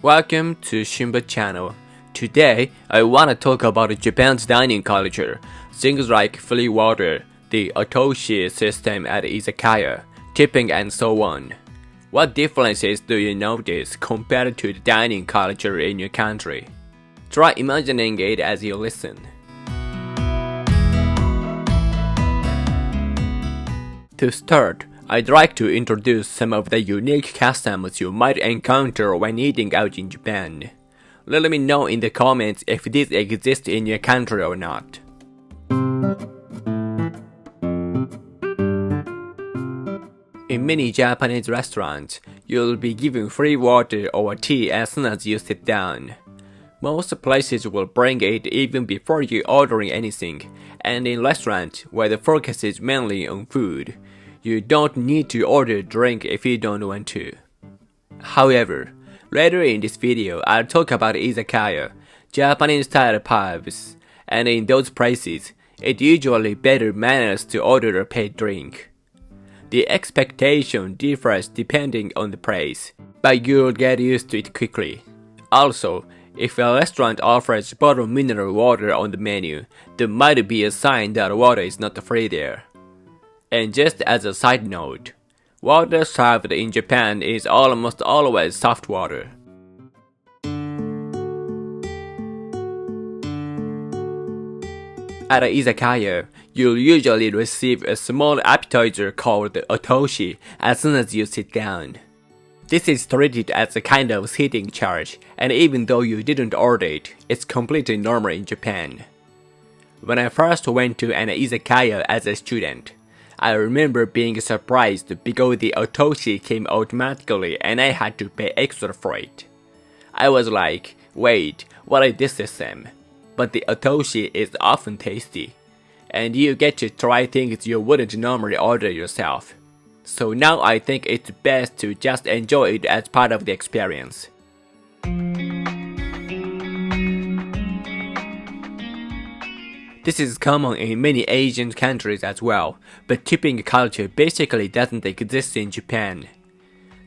Welcome to Shimba channel. Today, I want to talk about Japan's dining culture, things like free water, the Otoshi system at Izakaya, tipping and so on. What differences do you notice compared to the dining culture in your country? Try imagining it as you listen. To start, I'd like to introduce some of the unique customs you might encounter when eating out in Japan. Let me know in the comments if these exist in your country or not. In many Japanese restaurants, you'll be given free water or tea as soon as you sit down. Most places will bring it even before you ordering anything, and in restaurants where the focus is mainly on food, you don't need to order a drink if you don't want to. However, later in this video, I'll talk about Izakaya, Japanese-style pubs, and in those places, it's usually better manners to order a paid drink. The expectation differs depending on the place, but you'll get used to it quickly. Also, if a restaurant offers bottled mineral water on the menu, there might be a sign that water is not free there. And just as a side note, water served in Japan is almost always soft water. At a Izakaya, you'll usually receive a small appetizer called Otoshi as soon as you sit down. This is treated as a kind of sitting charge, and even though you didn't order it, it's completely normal in Japan. When I first went to an Izakaya as a student, I remember being surprised because the Otoshi came automatically and I had to pay extra for it. I was like, wait, what is this system? But the Otoshi is often tasty, and you get to try things you wouldn't normally order yourself. So now I think it's best to just enjoy it as part of the experience. This is common in many Asian countries as well, but tipping culture basically doesn't exist in Japan.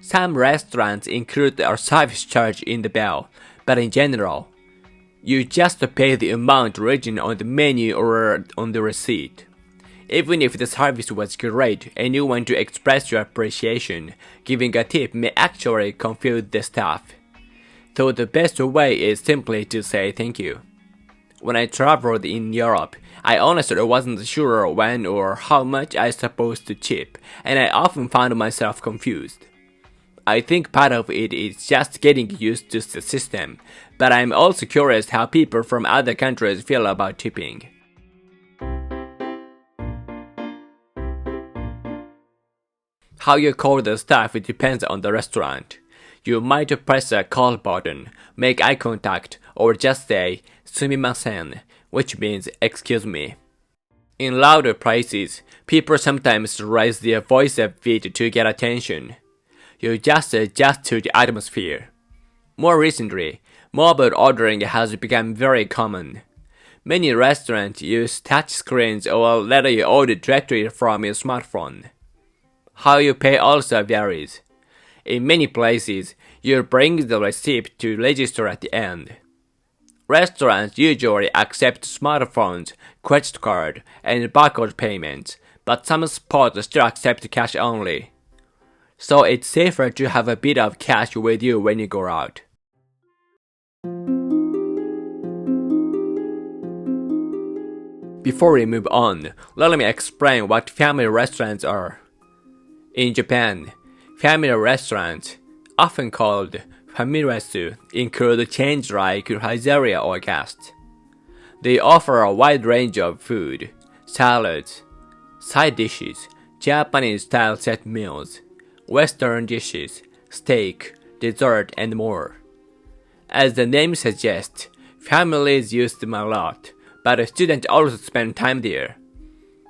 Some restaurants include a service charge in the bill, but in general, you just pay the amount written on the menu or on the receipt. Even if the service was great and you want to express your appreciation, giving a tip may actually confuse the staff. So the best way is simply to say thank you. When I traveled in Europe, I honestly wasn't sure when or how much I was supposed to tip, and I often found myself confused. I think part of it is just getting used to the system, but I'm also curious how people from other countries feel about tipping. How you call the staff depends on the restaurant. You might press a call button, make eye contact, or just say "sumimasen," which means "excuse me." In louder places, people sometimes raise their voice a bit to get attention. You just adjust to the atmosphere. More recently, mobile ordering has become very common. Many restaurants use touch screens or let you order directly from your smartphone. How you pay also varies. In many places, you bring the receipt to register at the end. Restaurants usually accept smartphones, credit card, and barcode payments, but some spots still accept cash only. So it's safer to have a bit of cash with you when you go out. Before we move on, let me explain what family restaurants are. In Japan, family restaurants, often called famiresu, include chains like Pizzeria or Gast. They offer a wide range of food, salads, side dishes, Japanese-style set meals, Western dishes, steak, dessert, and more. As the name suggests, families use them a lot, but students also spend time there.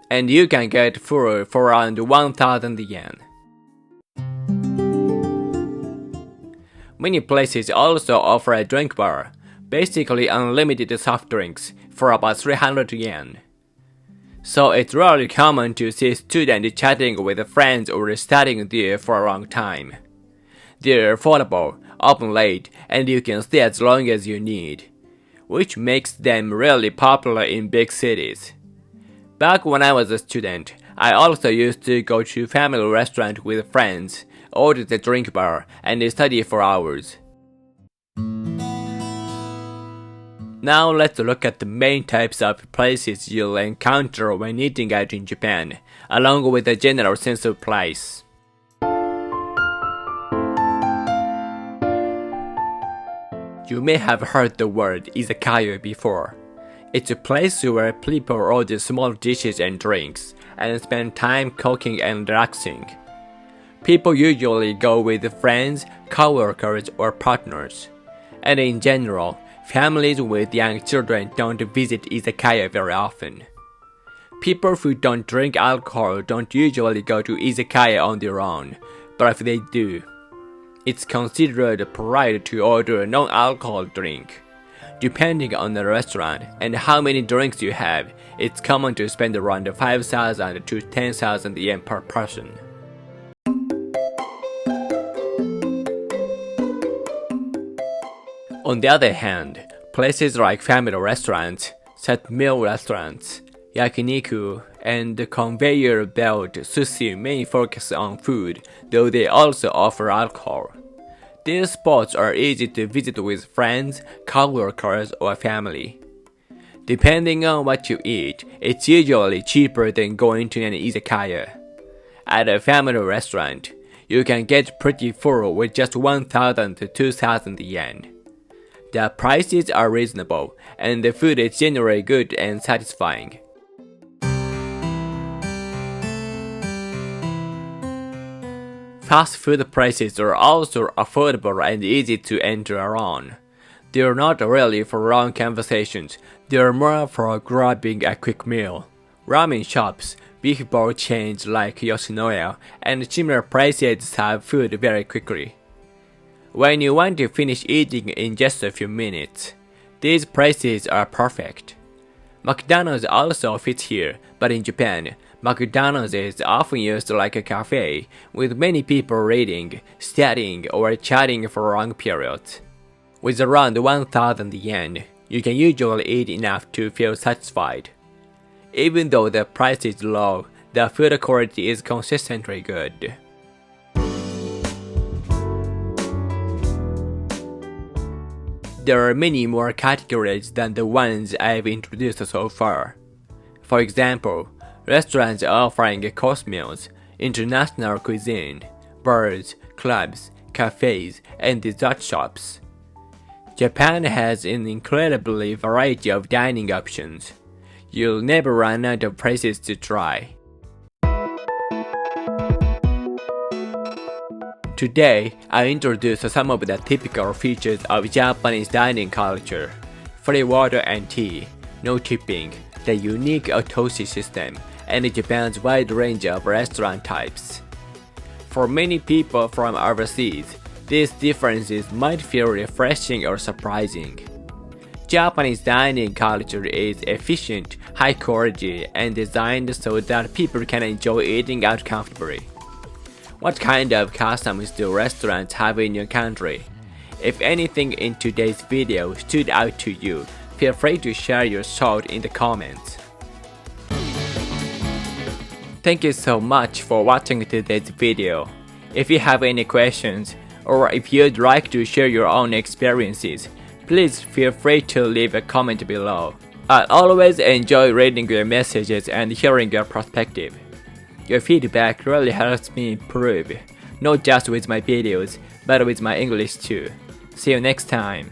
And you can get food for around 1,000 yen. Many places also offer a drink bar, basically unlimited soft drinks, for about 300 yen. So it's really common to see students chatting with friends or studying there for a long time. They're affordable, open late, and you can stay as long as you need, which makes them really popular in big cities. Back when I was a student, I also used to go to family restaurant with friends, order the drink bar, and study for hours. Now let's look at the main types of places you'll encounter when eating out in Japan, along with a general sense of place. You may have heard the word Izakaya before. It's a place where people order small dishes and drinks, and spend time cooking and relaxing. People usually go with friends, coworkers, or partners. And in general, families with young children don't visit Izakaya very often. People who don't drink alcohol don't usually go to Izakaya on their own, but if they do, it's considered polite to order a non-alcohol drink. Depending on the restaurant and how many drinks you have, it's common to spend around 5,000 to 10,000 yen per person. On the other hand, places like family restaurants, set meal restaurants, yakiniku, and conveyor belt sushi may focus on food, though they also offer alcohol. These spots are easy to visit with friends, coworkers, or family. Depending on what you eat, it's usually cheaper than going to an izakaya. At a family restaurant, you can get pretty full with just 1,000 to 2,000 yen. The prices are reasonable, and the food is generally good and satisfying. Fast food prices are also affordable and easy to enter around. They are not really for long conversations, they are more for grabbing a quick meal. Ramen shops, big bowl chains like Yoshinoya, and similar places have food very quickly. When you want to finish eating in just a few minutes, these places are perfect. McDonald's also fits here, but in Japan, McDonald's is often used like a cafe, with many people reading, studying, or chatting for long periods. With around 1,000 yen, you can usually eat enough to feel satisfied. Even though the price is low, the food quality is consistently good. There are many more categories than the ones I've introduced so far. For example, restaurants offering course meals, international cuisine, bars, clubs, cafes, and dessert shops. Japan has an incredibly variety of dining options. You'll never run out of places to try. Today, I introduce some of the typical features of Japanese dining culture: free water and tea, no tipping, the unique Otoshi system, and Japan's wide range of restaurant types. For many people from overseas, these differences might feel refreshing or surprising. Japanese dining culture is efficient, high quality, and designed so that people can enjoy eating out comfortably. What kind of customs do restaurants have in your country? If anything in today's video stood out to you, feel free to share your thoughts in the comments. Thank you so much for watching today's video. If you have any questions, or if you'd like to share your own experiences, please feel free to leave a comment below. I always enjoy reading your messages and hearing your perspective. Your feedback really helps me improve, not just with my videos, but with my English too. See you next time.